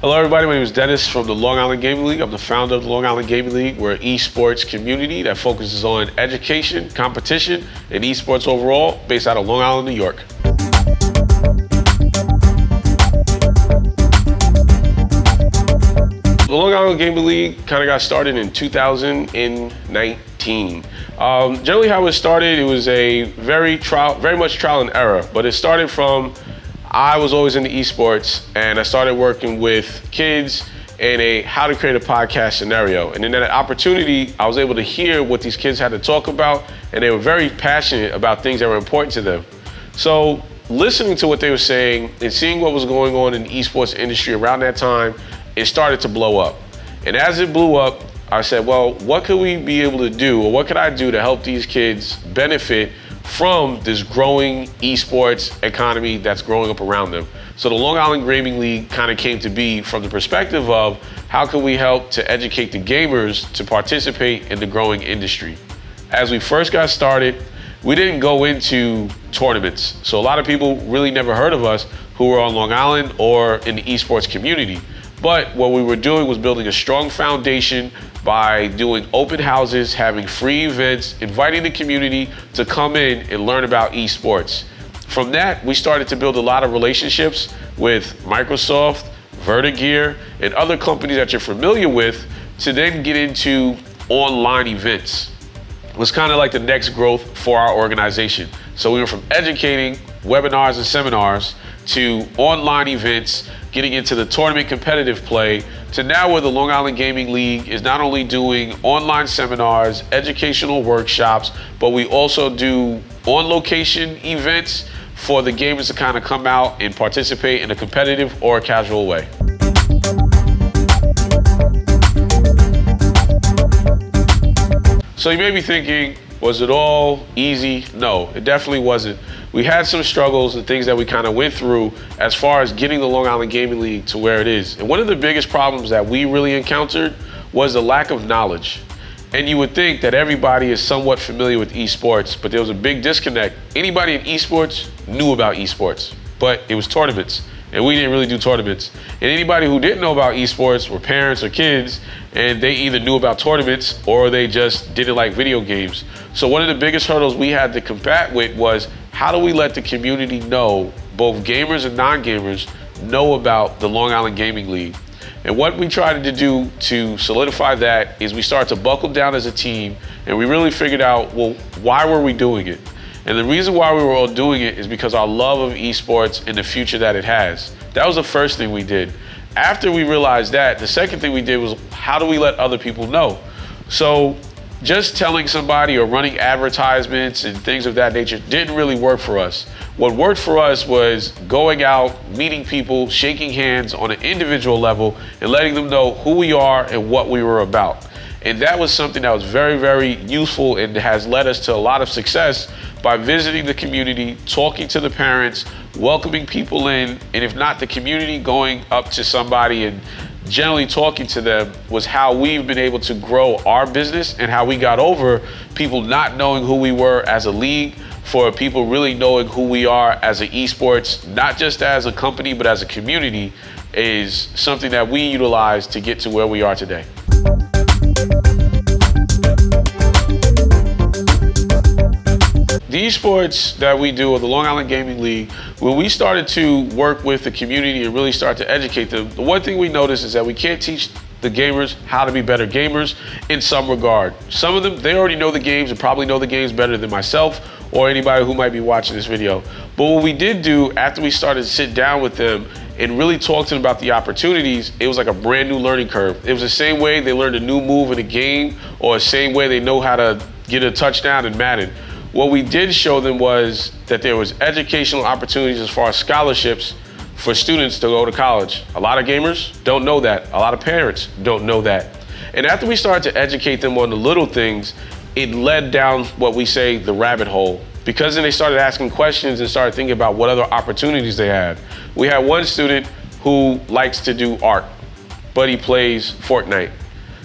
Hello everybody, my name is Dennis from the Long Island Gaming League. I'm the founder of the Long Island Gaming League. We're an esports community that focuses on education, competition, and esports overall, based out of Long Island, New York. The Long Island Gaming League kind of got started in 2019. Generally how it started, it was a very much trial and error, but it started from I was always into esports, and I started working with kids in a how to create a podcast scenario. And in that opportunity, I was able to hear what these kids had to talk about, and they were very passionate about things that were important to them. So listening to what they were saying and seeing what was going on in the esports industry around that time, it started to blow up. And as it blew up, I said, well, what could we be able to do, or what could I do to help these kids benefit from this growing esports economy that's growing up around them? So the Long Island Gaming League kind of came to be from the perspective of how can we help to educate the gamers to participate in the growing industry. As we first got started, we didn't go into tournaments. So a lot of people really never heard of us who were on Long Island or in the esports community. But what we were doing was building a strong foundation by doing open houses, having free events, inviting the community to come in and learn about esports. From that, we started to build a lot of relationships with Microsoft, Vertigear, and other companies that you're familiar with to then get into online events. It was kind of like the next growth for our organization. So we went from educating webinars and seminars to online events, getting into the tournament competitive play, to now where the Long Island Gaming League is not only doing online seminars, educational workshops, but we also do on-location events for the gamers to kind of come out and participate in a competitive or a casual way. So you may be thinking, was it all easy? No, it definitely wasn't. We had some struggles and things that we kind of went through as far as getting the Long Island Gaming League to where it is. And one of the biggest problems that we really encountered was the lack of knowledge. And you would think that everybody is somewhat familiar with esports, but there was a big disconnect. Anybody in esports knew about esports, but it was tournaments. And we didn't really do tournaments. And anybody who didn't know about esports were parents or kids, and they either knew about tournaments or they just didn't like video games. So one of the biggest hurdles we had to combat with was, how do we let the community know, both gamers and non-gamers, know about the Long Island Gaming League? And what we tried to do to solidify that is we started to buckle down as a team, and we really figured out, well, why were we doing it? And the reason why we were all doing it is because our love of esports and the future that it has. That was the first thing we did. After we realized that, the second thing we did was, how do we let other people know? So just telling somebody or running advertisements and things of that nature didn't really work for us. What worked for us was going out, meeting people, shaking hands on an individual level, and letting them know who we are and what we were about. And that was something that was very, very useful and has led us to a lot of success by visiting the community, talking to the parents, welcoming people in, and if not the community, going up to somebody and generally talking to them was how we've been able to grow our business and how we got over people not knowing who we were as a league, for people really knowing who we are as an esports, not just as a company, but as a community, is something that we utilize to get to where we are today. The esports that we do, or the Long Island Gaming League, when we started to work with the community and really start to educate them, the one thing we noticed is that we can't teach the gamers how to be better gamers in some regard. Some of them, they already know the games and probably know the games better than myself or anybody who might be watching this video. But what we did do after we started to sit down with them and really talk to them about the opportunities, it was like a brand new learning curve. It was the same way they learned a new move in a game, or the same way they know how to get a touchdown in Madden. What we did show them was that there was educational opportunities as far as scholarships for students to go to college. A lot of gamers don't know that. A lot of parents don't know that. And after we started to educate them on the little things, it led down what we say the rabbit hole. Because then they started asking questions and started thinking about what other opportunities they had. We had one student who likes to do art, but he plays Fortnite.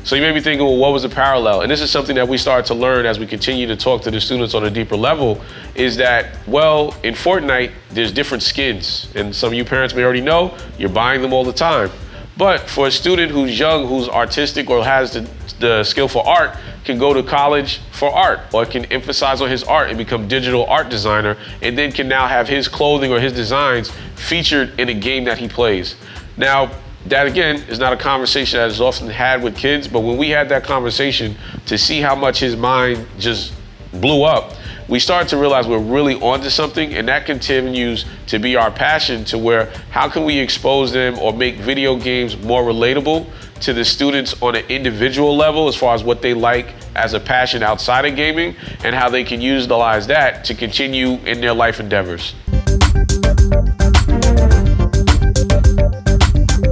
So you may be thinking, well, what was the parallel? And this is something that we started to learn as we continue to talk to the students on a deeper level, is that, well, in Fortnite, there's different skins. And some of you parents may already know, you're buying them all the time. But for a student who's young, who's artistic or has the skill for art, can go to college for art, or can emphasize on his art and become digital art designer, and then can now have his clothing or his designs featured in a game that he plays. Now, that again is not a conversation that is often had with kids, but when we had that conversation, to see how much his mind just blew up, we started to realize we're really onto something, and that continues to be our passion, to where how can we expose them or make video games more relatable to the students on an individual level as far as what they like as a passion outside of gaming, and how they can utilize that to continue in their life endeavors.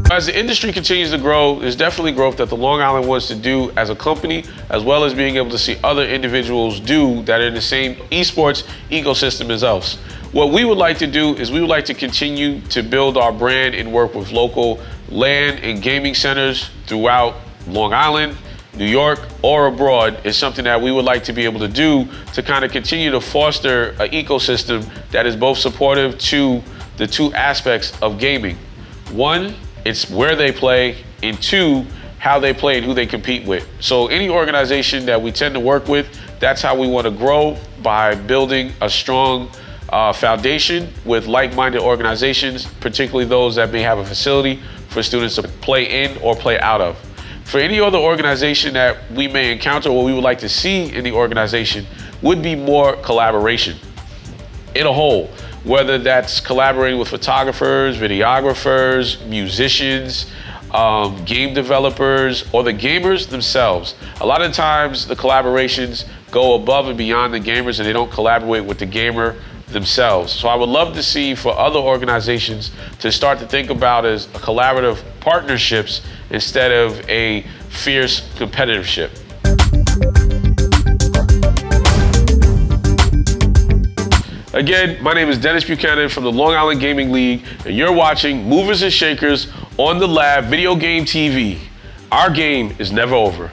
As the industry continues to grow, there's definitely growth that the Long Island wants to do as a company, as well as being able to see other individuals do that are in the same esports ecosystem as us. What we would like to do is we would like to continue to build our brand and work with local LAN and gaming centers throughout Long Island, New York, or abroad. Is something that we would like to be able to do to kind of continue to foster an ecosystem that is both supportive to the two aspects of gaming. One, it's where they play, and two, how they play and who they compete with. So any organization that we tend to work with, that's how we want to grow, by building a strong foundation with like-minded organizations, particularly those that may have a facility for students to play in or play out of. For any other organization that we may encounter, what we would like to see in the organization would be more collaboration in a whole. Whether that's collaborating with photographers, videographers, musicians, game developers, or the gamers themselves. A lot of times the collaborations go above and beyond the gamers, and they don't collaborate with the gamer themselves. So I would love to see for other organizations to start to think about as collaborative partnerships instead of a fierce competitorship. Again, my name is Dennis Buchanan from the Long Island Gaming League, and you're watching Movers and Shakers on the Lab Video Game TV. Our game is never over.